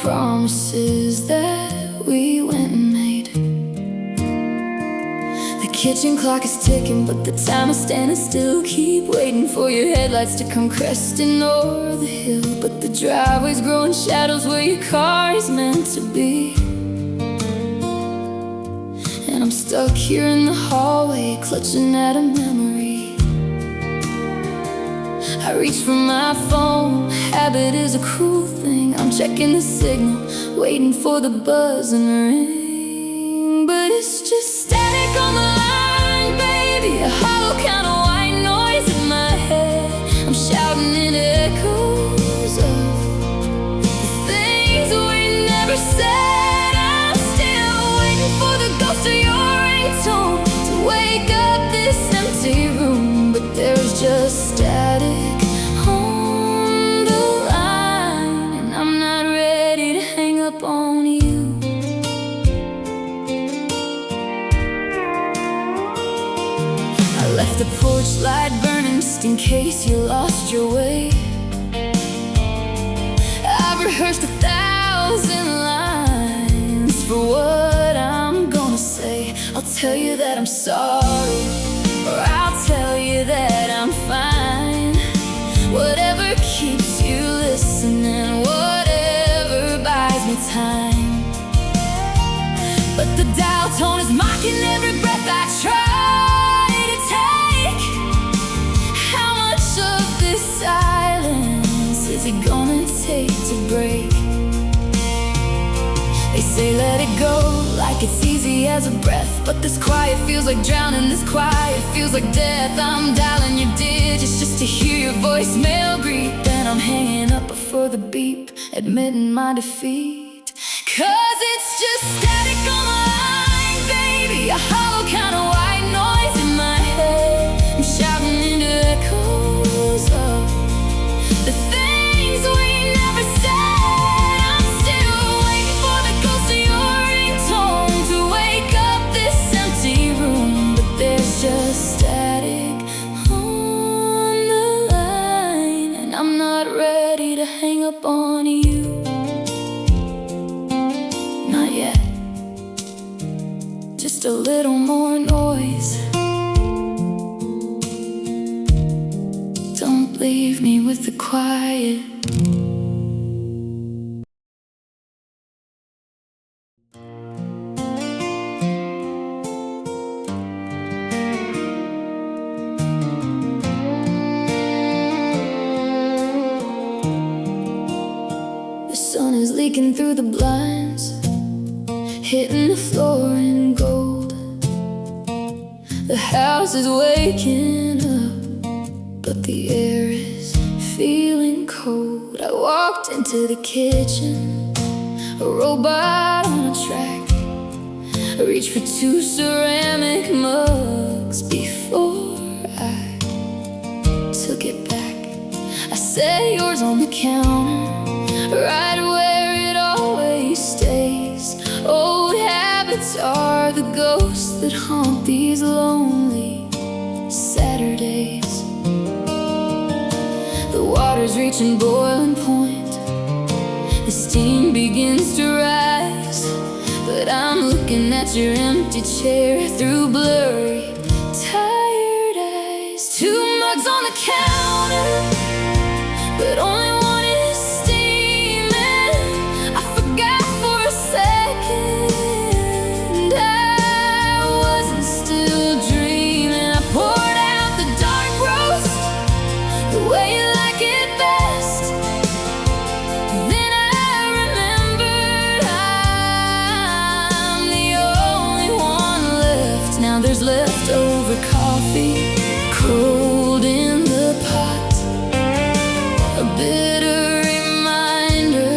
promises that we went and made. The kitchen clock is ticking, but the time is standing still. Keep waiting for your headlights to come cresting over the hill, but the driveway's growing shadows where your car is meant to be. And I'm stuck here in the hallway, clutching at a memory. I reach for my phone, habit is a cruel thing. I'm checking the signal, waiting for the buzz and ring, but it's just static on the line, baby. A hollow kind of white noise in my head. I'm shouting in echoes of the things we never said. I'm still waiting for the ghost of your ringtone to wake up this empty room, but there's just static on the line, and I'm not ready to hang up on you. I left the porch light burning just in case you lost your way. I've rehearsed 1,000 lines for what I'm gonna say. I'll tell you that I'm sorry, or I'll tell you that I'm fine. Whatever keeps you listening, whatever buys me time. But the dial tone is mocking every breath I try to take. How much of this silence is it gonna take to break? They say let it go, like it's easy as a breath, but this quiet feels like drowning, this quiet feels like death. I'm dialing your digits just to hear your voicemail greet, then I'm hanging up before the beep, admitting my defeat. 'Cause it's just static on the line, baby. A hollow kind of white noise in my head. I'm shouting into echoes of the things we never said. I'm still waiting for the ghost of your ringtone to wake up this empty room, but there's just static on the line, and I'm not ready to hang up on you. Not yet. Just a little more noise. Don't leave me with the quiet. The sun is leaking through the blinds, hitting the floor in gold. The house is waking up, but the air is feeling cold. I walked into the kitchen, a robot on a track. I reached for 2 ceramic mugs before I took it back. I set yours on the counter, right where it always stays. Old habits are the ghosts that haunt these lonely Saturdays. The water's reaching boiling point, the steam begins to rise, but I'm looking at your empty chair through blurry, tired eyes. 2 mugs on the counter, but only one is steaming. I forgot for a second I wasn't still dreaming. I poured out the dark roast the way you like it best. Then I remembered I'm the only one left. Now there's leftover coffee, cold in the pot, a bitter reminder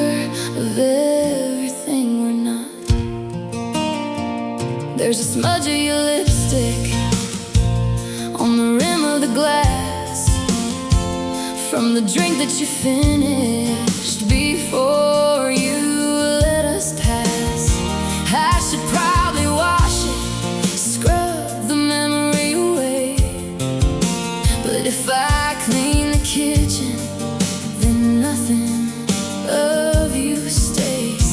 of everything we're not. There's a smudge of your lipstick on the rim of the glass from the drink that you finished before you let us pass. I should probably wash it, scrub the memory away, but if I clean the kitchen, then nothing of you stays.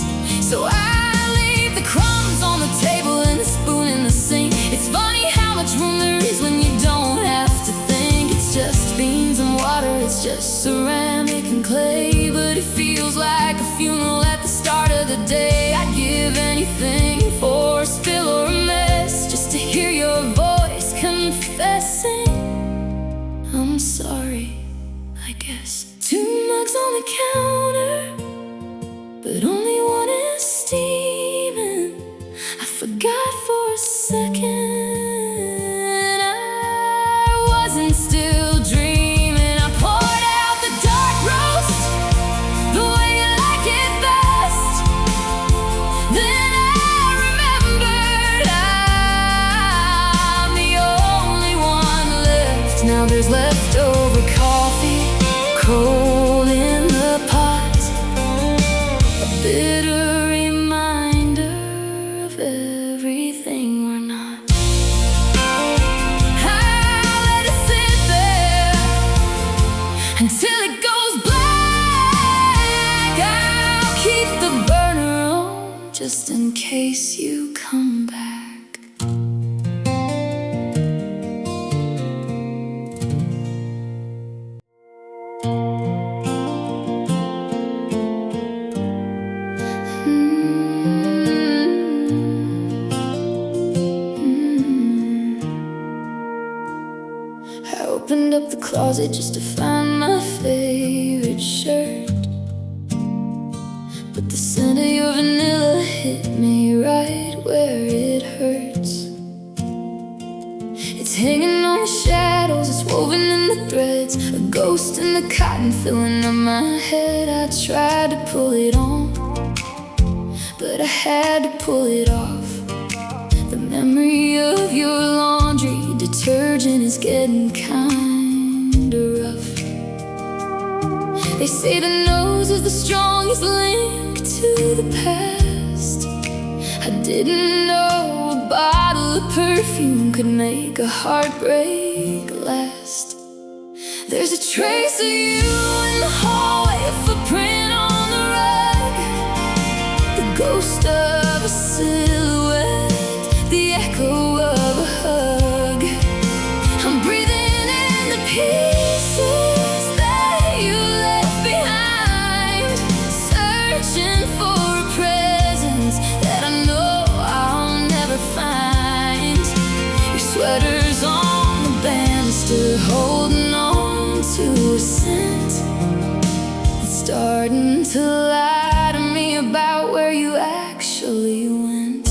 beans and water, it's just ceramic and clay. But it feels like a funeral at the start of the day. I'd give anything for a spill or a mess, just to hear your voice confessing, I'm sorry, I guess. 2 mugs on the counter, but only one is steaming. I forgot for a second I wasn't still dreaming. I poured out the dark roast the way you like it best. Then I remembered I'm the only one left. Now there's leftover coffee, cold in the pot, a bitter reminder of everything we're not. I'll let it sit there until it goes black. I'll keep the burner on just in case you come back. I opened up the closet just to find my favorite shirt, but the scent of your vanilla hit me right where it hurts. It's hanging on the shadows, it's woven in the threads, a ghost in the cotton filling up my head. I tried to pull it on, but I had to pull it off. The memory of your laundry detergent is getting kinda rough. They say the nose is the strongest link to the past. I didn't know a bottle of perfume could make a heartbreak last. There's a trace of you in the hallway, a footprint on the rug, the ghost of a silhouette, the echo of a hug. I'm breathing in the pieces that you left behind, searching for a presence that I know I'll never find. Your sweater's on the banister, holding on to a scent that's starting to lie to me about where you actually went.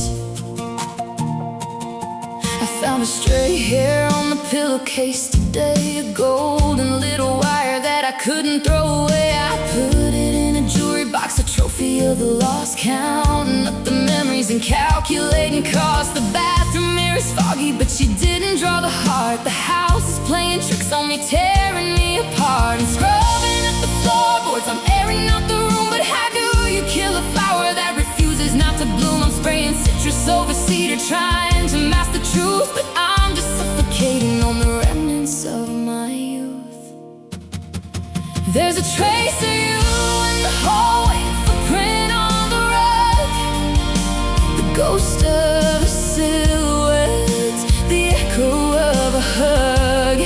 I found a stray hair on the pillowcase today, a golden little wire that I couldn't throw away. I put it in a jewelry box, a trophy of the lost, counting up the memories and calculating cost. The bathroom mirror is foggy, but you didn't draw the heart. The house is playing tricks on me, tearing me apart. And scrubbing up the floorboards, I'm airing out the room. But how do you kill a flower that refuses not to bloom? I'm spraying citrus over cedar, trying to mask the truth, but I'm just suffocating on the remnants of my youth. There's a trace of you in the hallway, a footprint on the rug, the ghost of a silhouette, the echo of a hug.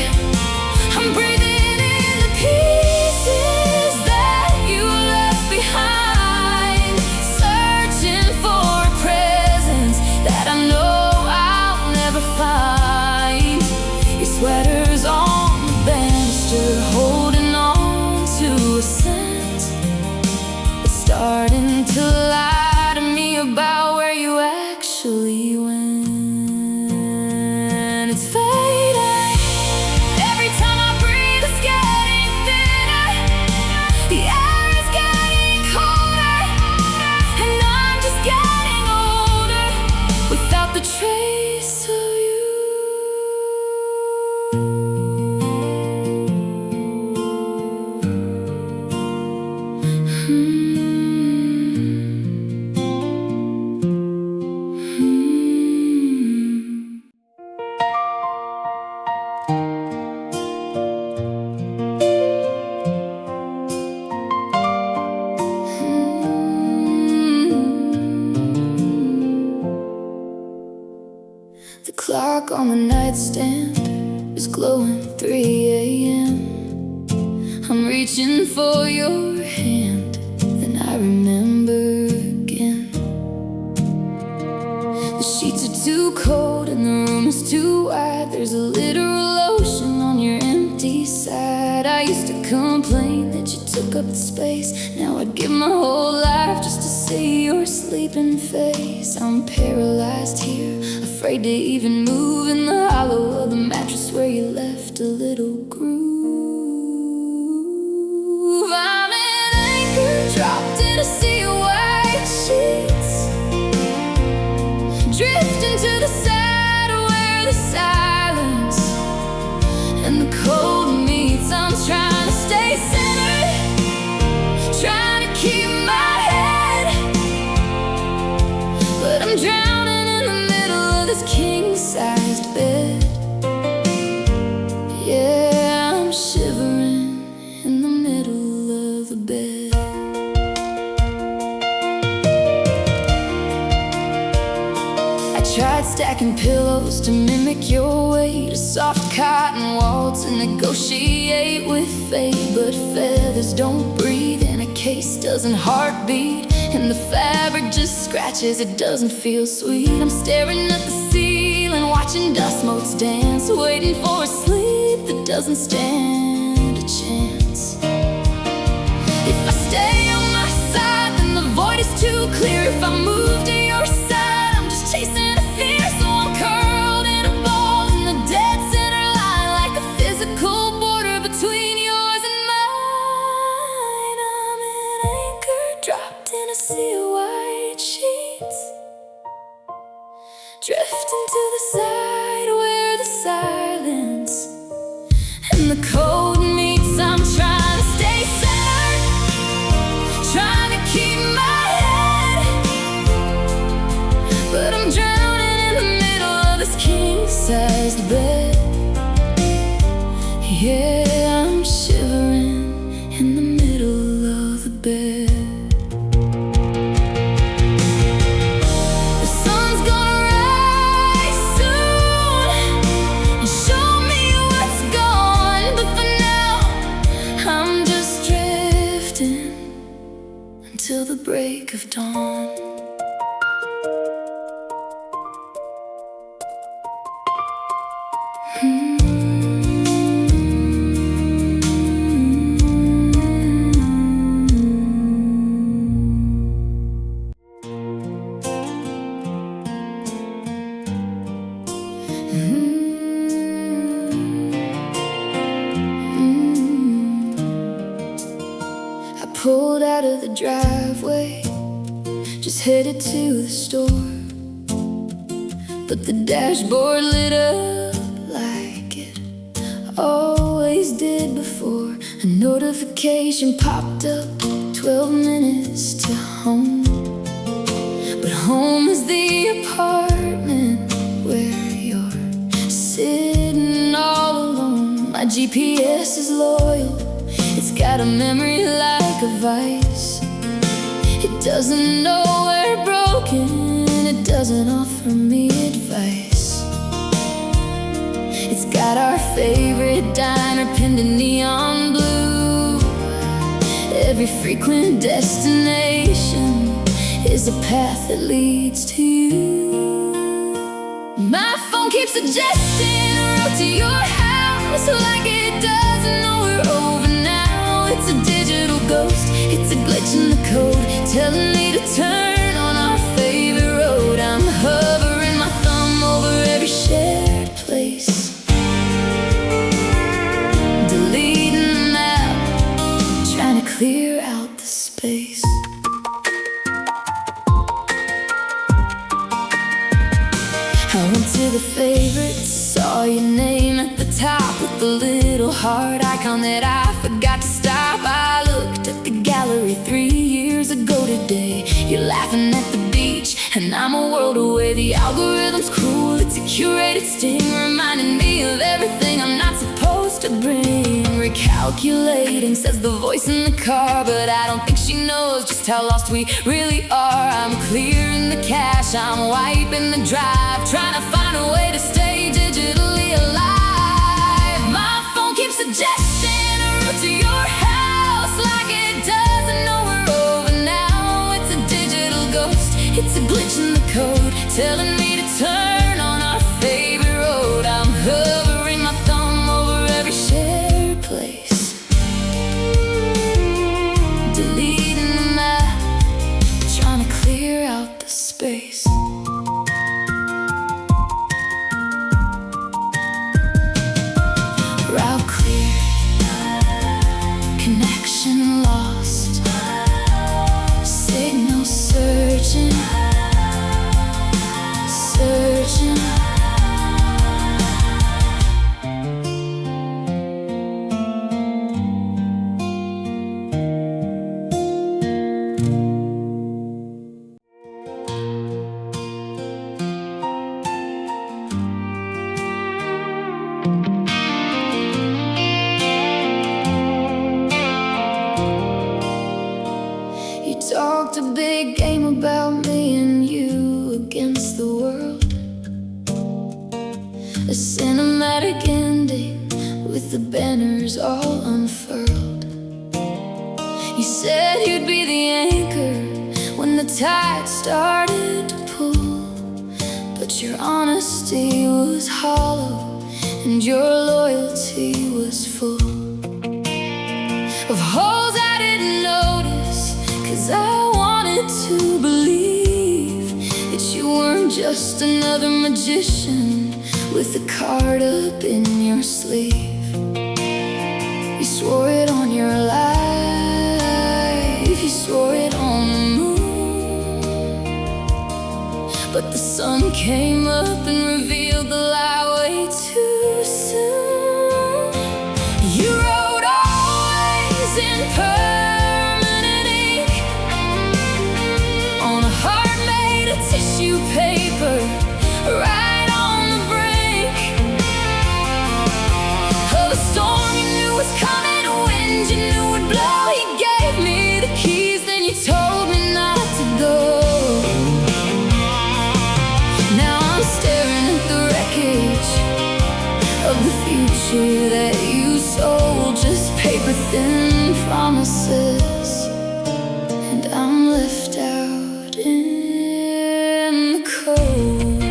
I'm breathing in the pieces that you left behind, searching for a presence that I know I'll never find. Your sweater's on the banister, holding on to a scent that's starting to lie to me about where you actually went. It's fading. Every time I breathe, it's getting thinner. The air is getting colder, and I'm just getting older without the trace of you. reaching for your hand, then I remember again. The sheets are too cold and the room is too wide. There's a literal ocean on your empty side. I used to complain that you took up the space. Now I'd give my whole life just to see your sleeping face. I'm paralyzed here, afraid to even move in the hollow of the mattress where you left a little groove. I'm an anchor dropped in a sea of white sheets, drifting to the side where the silence and the cold meets. I'm trying to stay centered, trying to keep my head, but I'm drowning in the middle of this king-sized bed. Yeah, I'm shivering in the middle of the bed. I tried stacking pillows to mimic your weight, a soft cotton wall to negotiate with fate. But feathers don't breathe and a case doesn't heartbeat, and the fabric just scratches, it doesn't feel sweet. I'm staring at the ceiling, watching dust motes dance, waiting for a sleep that doesn't stand a chance. If I stay on my side, then the void is too clear. If I move to your side, I'm just chasing a fear. So I'm curled in a ball in the dead center line, like a physical border between yours and mine. I'm an anchor dropped in a sea of white sheets, drifting to the side where the silence and the cold meets. I'm trying to stay centered, trying to keep my head, but I'm drowning in the middle of this king-sized bed. Yeah, I'm shivering in the middle of the bed. The sun's gonna rise soon and show me what's gone, but for now I'm just drifting until the break of dawn. I pulled out of the driveway, just headed to the store, but the dashboard lit up like it always did before. A notification popped up, 12 minutes to home. But home is the apartment where you're sitting all alone. My GPS is loyal, it's got a memory like a vice. It doesn't know we're broken, it doesn't offer me advice. It's got our favorite diner pinned in neon blue. Every frequent destination is a path that leads to you. My phone keeps suggesting a road to your house, like it doesn't know we're over now. It's a digital ghost, it's a glitch in the code, telling me to turn on our favorite road. I'm hovering my thumb over every shared place, deleting the map, trying to clear out the space. I went to the favorites, saw your name at the top with the little heart icon that I forgot to stop. I looked at the gallery 3 years ago today. You're laughing at the beach and I'm a world away. The algorithm's cruel, it's a curated sting, reminding me of everything I'm not supposed to bring. Recalculating, says the voice in the car, but I don't think she knows just how lost we really are. I'm clearing the cache, I'm wiping the drive, trying to find a way to stay digitally alive. My phone keeps suggesting a route to your house, telling me to turn on our favorite road. I'm hovering my thumb over every shared place, deleting the map, trying to clear out the space. Route clear, connection lost, signal searching, searching. You talked a big game about me and you against the world, a cinematic ending with the banners all unfurled. You said you'd be the anchor when the tide started to pull, but your honesty was hollow and your loyalty was full of holes I didn't notice, 'cause I wanted to believe that you weren't just another magician with a card up in your sleeve. You swore it on your life, you swore it on the moon, but the sun came up and revealed the lie way too soon. You wrote always in permanent ink on a heart made of tissue paper, right on the brink of a storm you knew was coming, a wind you knew would blow. You gave me the keys, then you told me not to go. Now I'm staring at the wreckage of the future that you sold, just paper-thin promises, and I'm left out in the cold.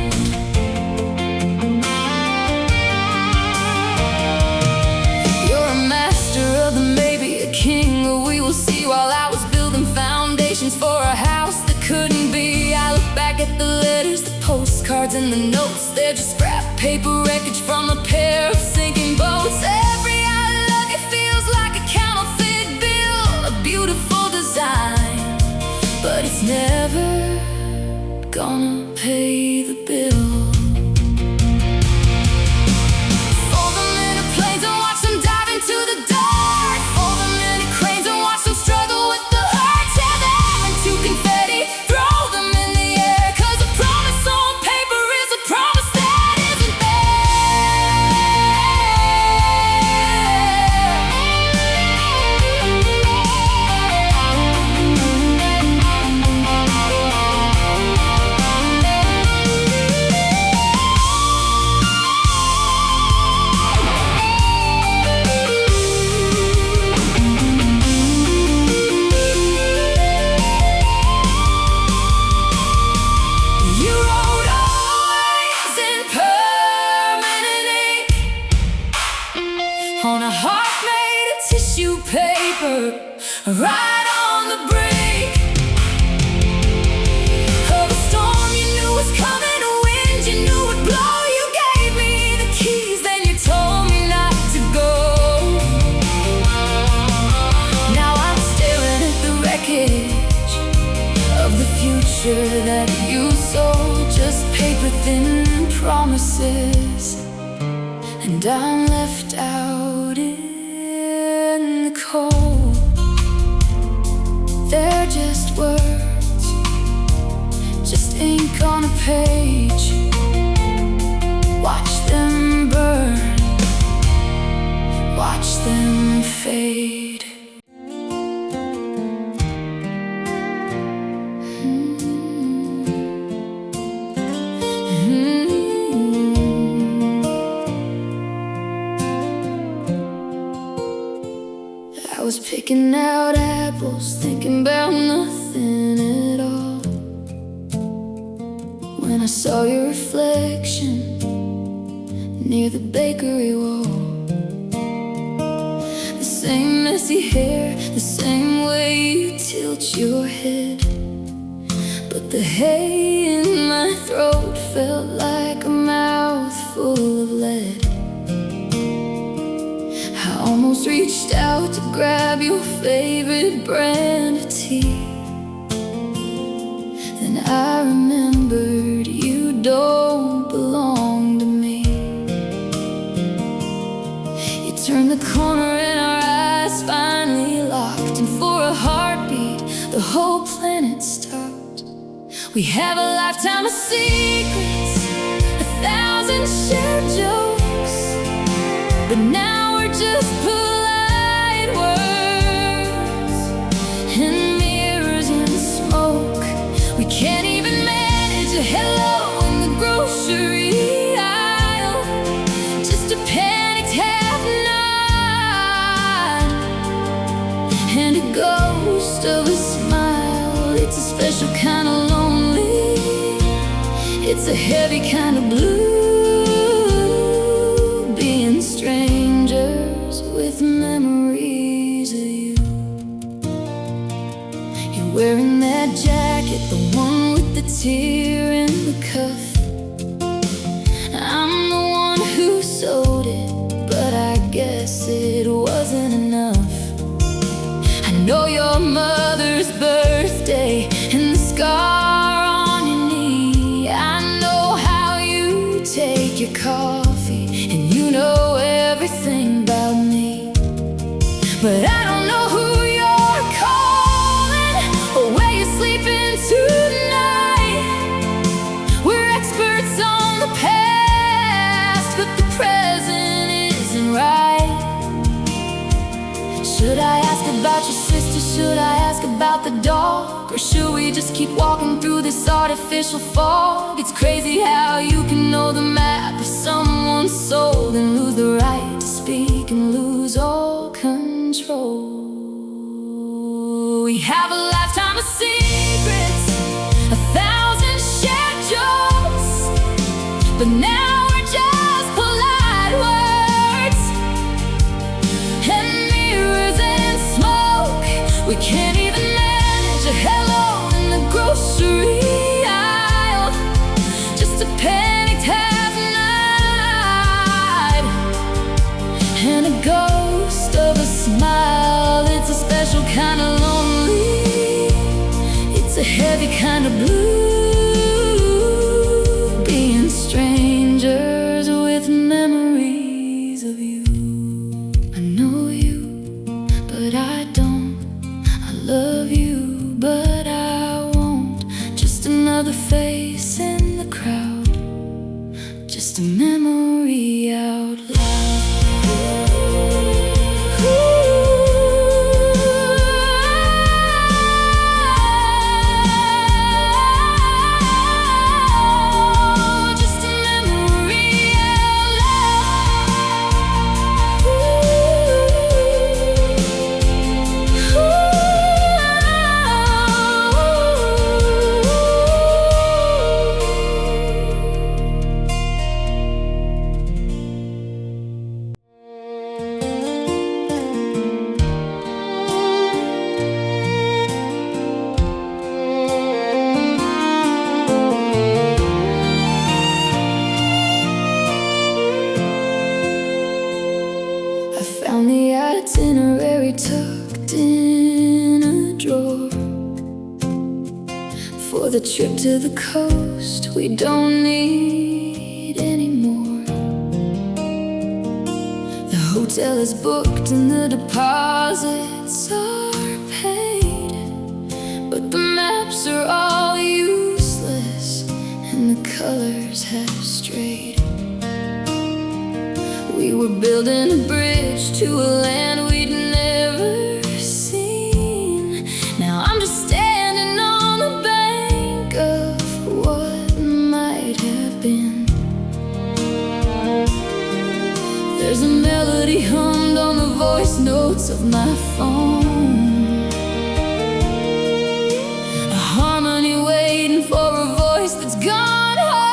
You're a master of the maybe, a king of we will see, while I was building foundations for a house that couldn't be. I look back at the letters, the postcards and the notes, they're just scrap paper wreckage from a pair of sinking boats. Every I love you feels like a counterfeit bill, a beautiful design, but it's never gonna pay the bill. For the minute planes and watch them dive into the dark, for the minute cranes and watch them struggle with the hurt, tear them into confetti, throw them in the air, 'cause a promise on paper is a promise that isn't You wrote always in permanent ink on a heart made of tissue paper, right on the brink of a storm you knew was coming, a wind you knew would blow. You gave me the keys, then you told me not to go. Now I'm staring at the wreckage of the future that you sold, just paper-thin promises, and I'm left out in the cold. They're just words, just ink on a page. Watch them burn, watch them fade. I was picking out apples, thinking about nothing at all, when I saw your reflection near the bakery wall. The same messy hair, the same way you tilt your head. But the hay in my throat felt like a mouthful of lead. I almost reached out to grab your favorite brand of tea. Then I remembered you don't belong to me. You turned the corner and our eyes finally locked, and for a heartbeat the whole planet stopped. We have a lifetime of secrets, 1,000 shared jokes, but now we're just polite words and mirrors and smoke. We can't even manage a hello in the grocery aisle, just a panicked half-nod and a ghost of a smile. It's a special kind of lonely, it's a heavy kind of blue, being strangers with memories of you. You're wearing that jacket, the one with the tear in the cuff. I'm the one who sewed it, but I guess it wasn't enough. I know your mother's birthday and the scar on your knee. I know how you take your coffee, and you know everything about me. But I don't know who you're calling or where you're sleeping tonight. We're experts on the past, but the present isn't right. Should I ask about your sister? Should I ask about the dog? Or should we just keep walking through this artificial fog? It's crazy how you can know the map of someone's soul and lose the right to speak and lose all control. We have a lifetime of secrets, 1,000 shared jokes, but now we're just polite words and mirrors and smoke. We can't even manage a hello in the grocery aisle, just a panicked half-nod and a ghost of a smile. It's a special kind of lonely, it's a heavy kind of blue, being strangers with memories of you. I know you, but I don't. I love you, but I won't. Just another face in the crowd, just a memory out loud. Just a memory out I found the itinerary tucked in a drawer for the trip to the coast we don't need anymore. The hotel is booked and the deposits are paid, but the maps are all useless and the colors have strayed. We were building a bridge to a land we'd never seen. Now I'm just standing on the bank of what might have been. There's a melody hummed on the voice notes of my phone, a harmony waiting for a voice that's gone home.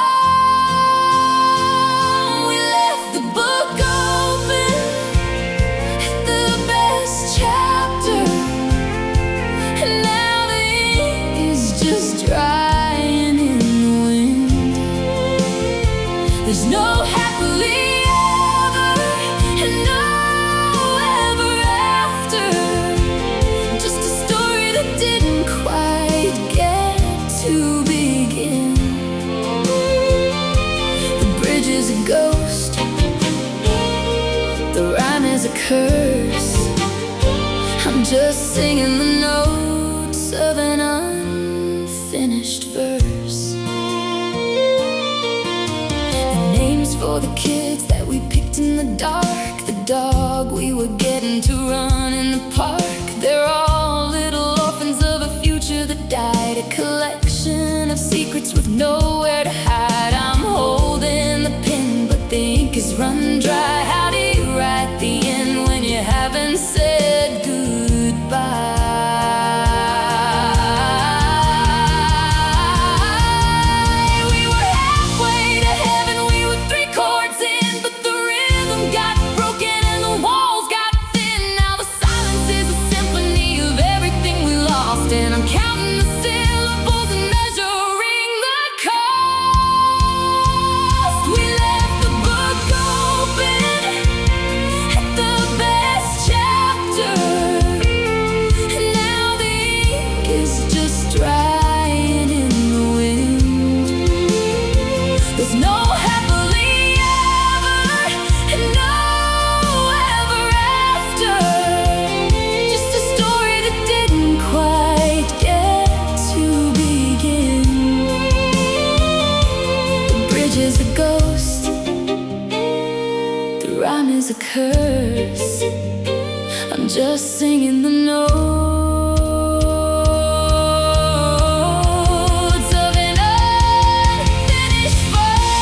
just singing the notes of an unfinished verse. The names for the kids that we picked in the dark, the dog we were getting to run in the park. They're all little orphans of a future that died, a collection of secrets with nowhere to hide. I'm holding the pen, but the ink is run dry. How do you write the end when you haven't said goodbye? And I'm counting the syllables and measuring the cost. We left the book open at the best chapter, and now the ink is just drying in the wind. There's no happily ever and no ever after, just a story that didn't quite get to begin. The bridge is a ghost, the rhyme is a curse. I'm just singing the notes of an unfinished verse.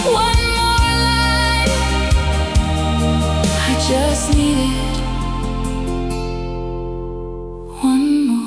One more line, I just needed one more.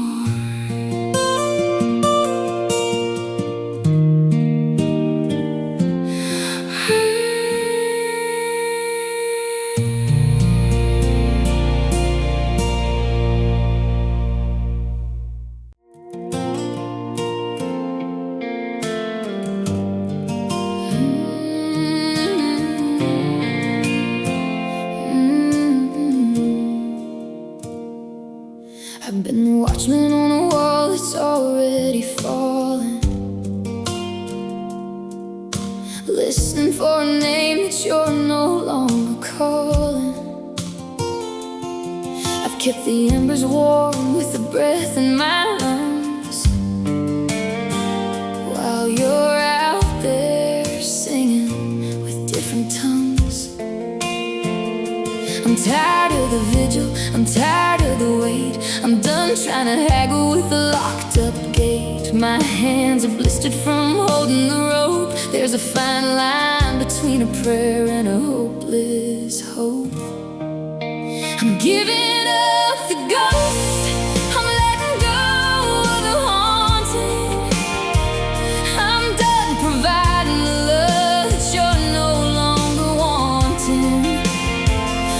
I've been the watchman on a wall that's already fallen, listening for a name that you're no longer calling. I've kept the embers warm with the breath in my lungs, while you're out there singing with different tongues. I'm tired of the vigil, I'm tired of the wait. I'm done trying to haggle with a locked up gate. My hands are blistered from holding the rope. There's a fine line between a prayer and a hopeless hope. I'm giving up the ghost, I'm letting go of the haunting. I'm done providing the love that you're no longer wanting.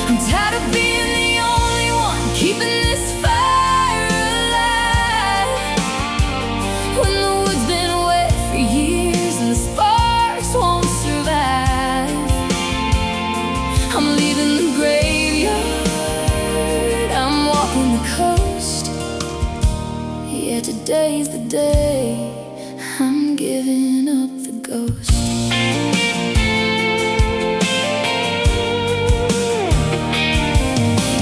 I'm tired of being the only one keeping this fire alive, when the wood's been wet for years and the sparks won't survive. I'm leaving the graveyard, I'm walking the coast. Yeah, today's the day I'm giving up the ghost.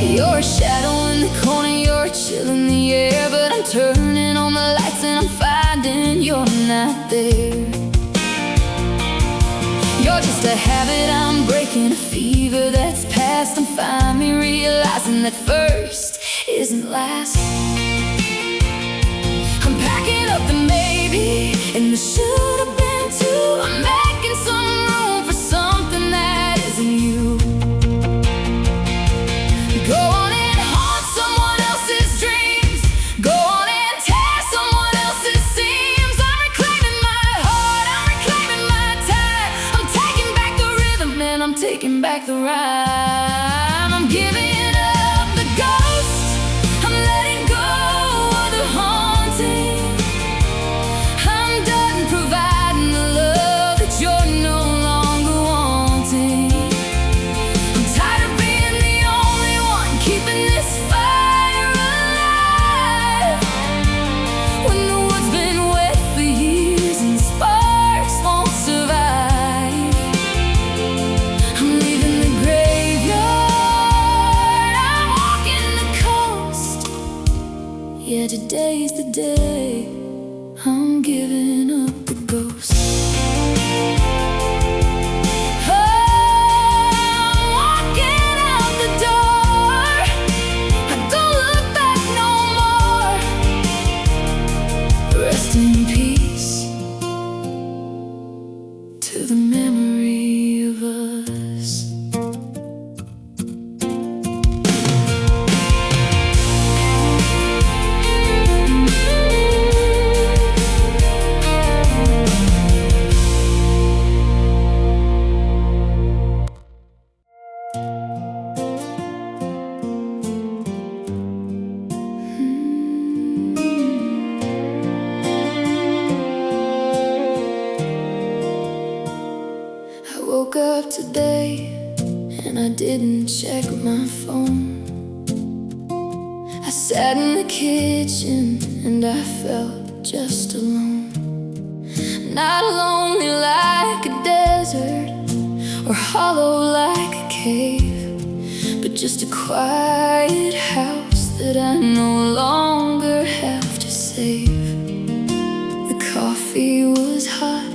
You're a shadow in the corner, you're a chill in the air, but I'm turning on the lights and I'm finding you're not there. You're just a habit I'm breaking, a fever that's past. I'm finally realizing that first isn't last. I'm packing up the maybe and the should have been too. I'm making some room for something that isn't you. Go on and haunt someone else's dreams, go on and tear someone else's seams. I'm reclaiming my heart, I'm reclaiming my time. I'm taking back the rhythm and I'm taking back the rhyme. I'm giving up the ghost, I'm letting go of the haunting. I'm done providing the love that you're no longer wanting. I'm tired of being the only one keeping this fire alive, when the wood's been wet for years and the sparks won't survive. woke up today and I didn't check my phone. I sat in the kitchen and I felt just alone. Not lonely like a desert or hollow like a cave, but just a quiet house that I no longer have to save. The coffee was hot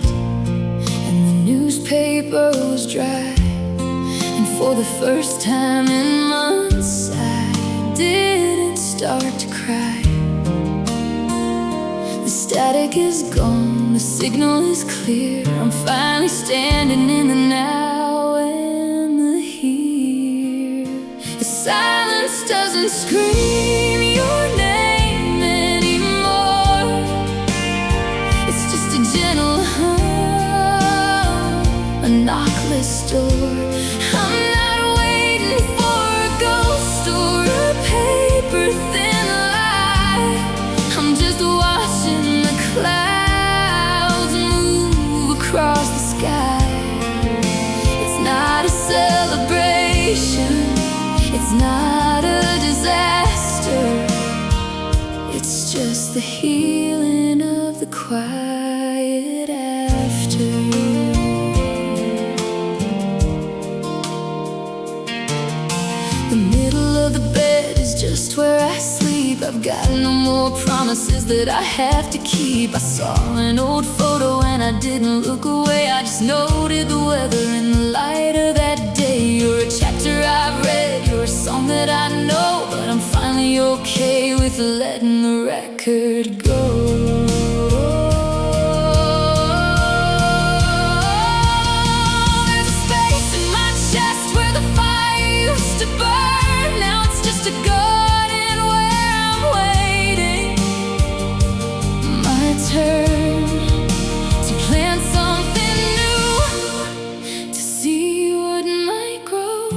and the newspaper was dry, and for the first time in months I didn't start to cry. The static is gone, the signal is clear. I'm finally standing in the now and the here. The silence doesn't scream your name anymore. It's just a gentle hum, a knockless door. I'm not waiting for a ghost or a paper-thin lie. I'm just watching the clouds move across the sky. It's not a celebration, it's not a disaster. It's just the healing of the quiet after. The middle of the bed is just where I sleep. I've got no more promises that I have to keep. I saw an old photo and I didn't look away. I just noted the weather in the light of that day. You're a chapter I've read, you're a song that I know, but I'm finally okay with letting the record go. Turn to plant something new, to see what might grow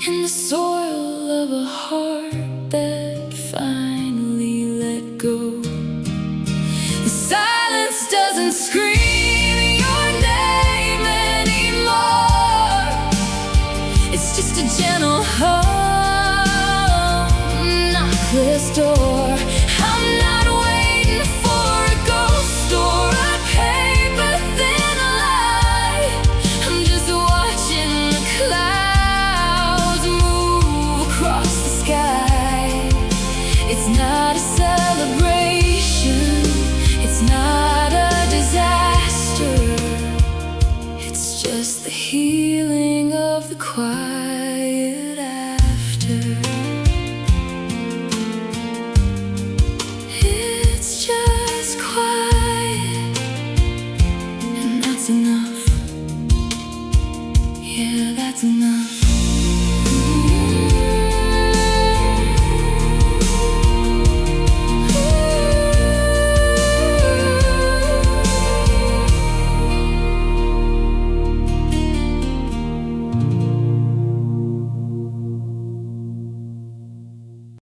in the soil of a heart that finally let go. The silence doesn't scream your name anymore. It's just a gentle hum, knockless door. I'm not waiting for a ghost or a paper-thin lie. I'm just watching the clouds move across the sky. It's not a celebration, it's not a disaster. It's just the healing of the quiet.